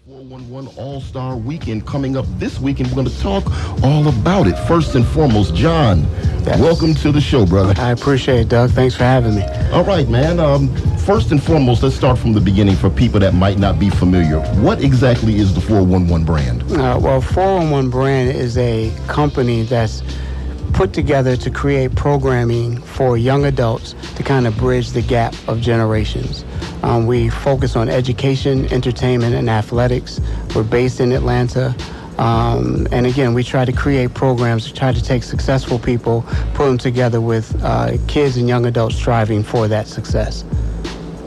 411 All-Star Weekend coming up this weekend. We're going to talk all about it. First and foremost, John, welcome to the show, brother. I appreciate it, Doug. Thanks for having me. All right, man. First and foremost, let's start from the beginning for people that might not be familiar. What exactly is the 411 brand? Well, 411 brand is a company that's put together to create programming for young adults to kind of bridge the gap of generations. We focus on education, entertainment, and athletics. We're based in Atlanta. And again, we try to create programs to try to take successful people, put them together with kids and young adults striving for that success.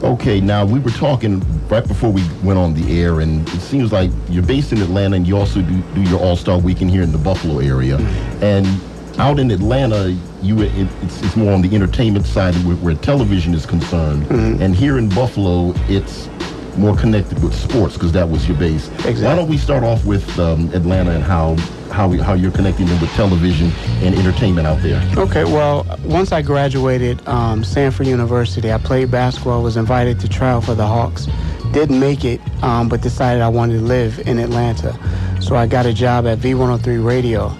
Okay, now we were talking right before we went on the air, and it seems like you're based in Atlanta and you also do your All-Star Weekend here in the Buffalo area. Mm-hmm. And out in Atlanta, it's more on the entertainment side where television is concerned. Mm-hmm. And here in Buffalo, it's more connected with sports because that was your base. Exactly. Why don't we start off with Atlanta and how you're connecting them with television and entertainment out there? Okay, well, once I graduated Sanford University, I played basketball, was invited to trial for the Hawks. Didn't make it, but decided I wanted to live in Atlanta. So I got a job at W103 Radio.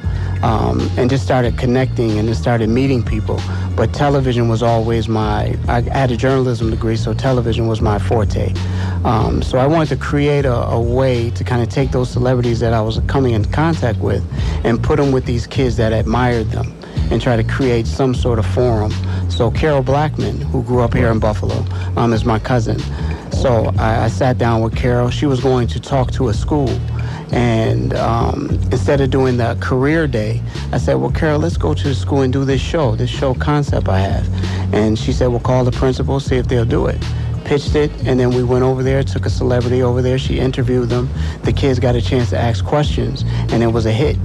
And just started connecting and just started meeting people. But television was always I had a journalism degree, so television was my forte. So I wanted to create a way to kind of take those celebrities that I was coming in contact with and put them with these kids that admired them and try to create some sort of forum. So Carol Blackman, who grew up here in Buffalo, is my cousin. So I sat down with Carol. She was going to talk to a school. And instead of doing the career day, I said, well, Carol, let's go to the school and do this show concept I have. And she said, well, call the principal, see if they'll do it. Pitched it, and then we went over there, took a celebrity over there. She interviewed them. The kids got a chance to ask questions, and it was a hit.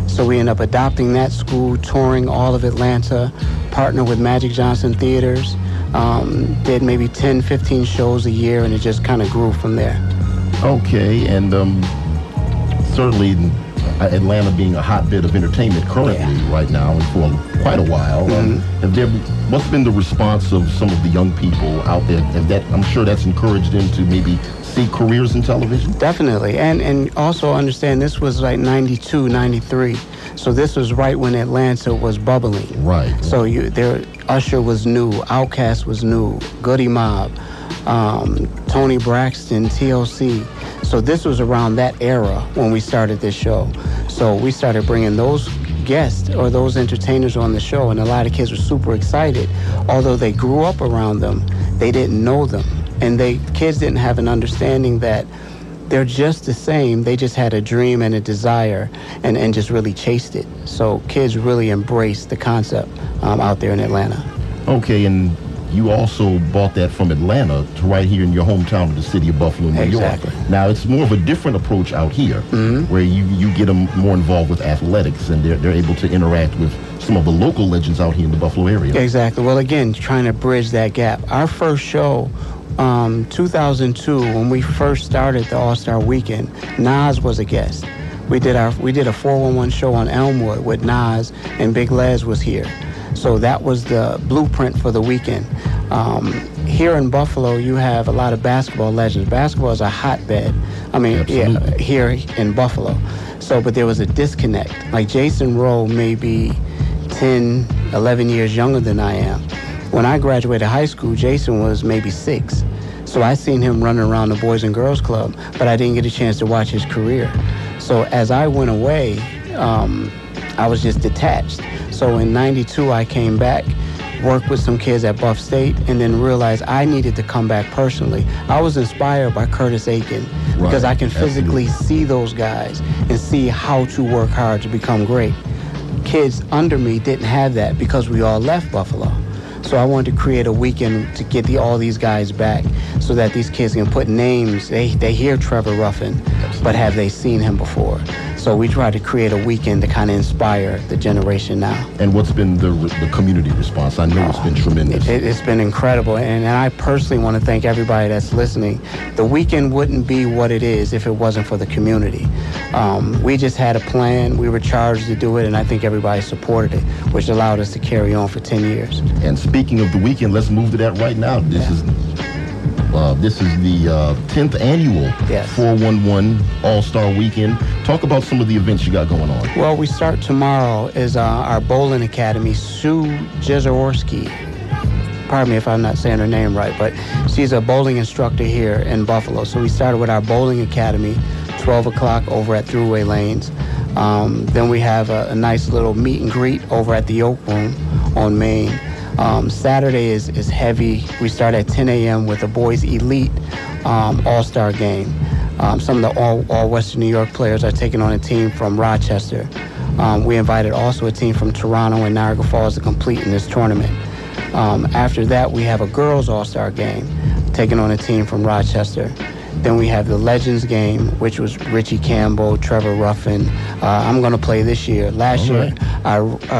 So we ended up adopting that school, touring all of Atlanta, partnered with Magic Johnson Theaters, did maybe 10, 15 shows a year, and it just kind of grew from there. Okay, and certainly Atlanta being a hotbed of entertainment currently right now and for quite a while. What's been the response of some of the young people out there? I'm sure that's encouraged them to maybe see careers in television? Definitely. And also understand this was like 92, 93. So this was right when Atlanta was bubbling. Right. So Usher was new, Outkast was new, Goody Mob, Tony Braxton, TLC. So this was around that era when we started this show. So we started bringing those guests or those entertainers on the show, and a lot of kids were super excited. Although they grew up around them, they didn't know them. And kids didn't have an understanding that they're just the same. They just had a dream and a desire and just really chased it. So kids really embraced the concept out there in Atlanta. Okay, and you also bought that from Atlanta to right here in your hometown of the city of Buffalo, New York. Now, it's more of a different approach out here, where you get them more involved with athletics, and they're able to interact with some of the local legends out here in the Buffalo area. Exactly. Well, again, trying to bridge that gap. Our first show, 2002, when we first started the All-Star Weekend, Nas was a guest. We did a 411 show on Elmwood with Nas, and Big Les was here. So that was the blueprint for the weekend. Here in Buffalo, you have a lot of basketball legends. Basketball is a hotbed. Here in Buffalo. So, but there was a disconnect. Like Jason Rowe may be 10, 11 years younger than I am. When I graduated high school, Jason was maybe 6. So I seen him running around the Boys and Girls Club, but I didn't get a chance to watch his career. So as I went away, I was just detached. So in 92, I came back, worked with some kids at Buff State, and then realized I needed to come back personally. I was inspired by Curtis Aiken because I can physically see those guys and see how to work hard to become great. Kids under me didn't have that because we all left Buffalo. So I wanted to create a weekend to get all these guys back so that these kids can put names. They hear Trevor Ruffin, but have they seen him before? So we try to create a weekend to kind of inspire the generation now. And what's been the community response? I know it's been tremendous. It's been incredible, and I personally want to thank everybody that's listening. The weekend wouldn't be what it is if it wasn't for the community. We just had a plan. We were charged to do it, and I think everybody supported it, which allowed us to carry on for 10 years. And speaking of the weekend, let's move to that right now. This is This is the 10th annual 411 All-Star Weekend. Talk about some of the events you got going on. Well, we start tomorrow is our bowling academy. Sue Jeziorski, pardon me if I'm not saying her name right, but she's a bowling instructor here in Buffalo. So we started with our bowling academy, 12 o'clock over at Thruway Lanes. Then we have a nice little meet and greet over at the Oak Room on Main. Saturday is heavy. We start at 10 a.m. with the boys elite all-star game. Some of the all Western New York players are taking on a team from Rochester. We invited also a team from Toronto and Niagara Falls to compete in this tournament. After that, we have a girls all-star game taking on a team from Rochester. Then we have the Legends game, which was Richie Campbell, Trevor Ruffin. I'm going to play this year. Last year, I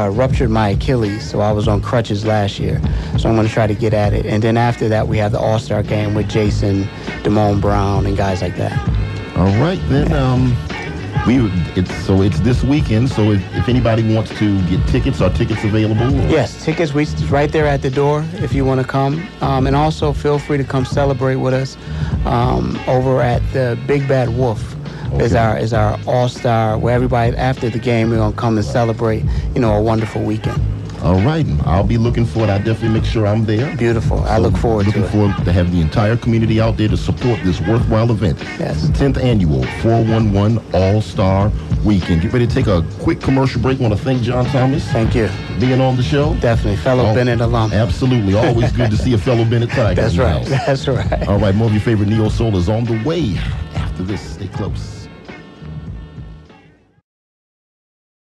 ruptured my Achilles, so I was on crutches last year. So I'm going to try to get at it. And then after that, we have the All-Star game with Jason, Damone Brown, and guys like that. All right, then. It's this weekend, so if anybody wants to get tickets, are tickets available? Yes, tickets right there at the door if you want to come. And also feel free to come celebrate with us over at the Big Bad Wolf. Okay. Is our all-star, where everybody after the game we're gonna come and celebrate, a wonderful weekend. All right, I'll be looking for it. I definitely make sure I'm there. Beautiful. I look forward to it. Looking forward to have the entire community out there to support this worthwhile event. Yes. The 10th annual 411 All-Star Weekend. Get ready to take a quick commercial break. Want to thank John Thomas. Thank you. For being on the show. Definitely. Fellow Bennett alum. Absolutely. Always good to see a fellow Bennett Tiger. That's right. That's right. All right, more of your favorite Neo Soul is on the way. After this, stay close.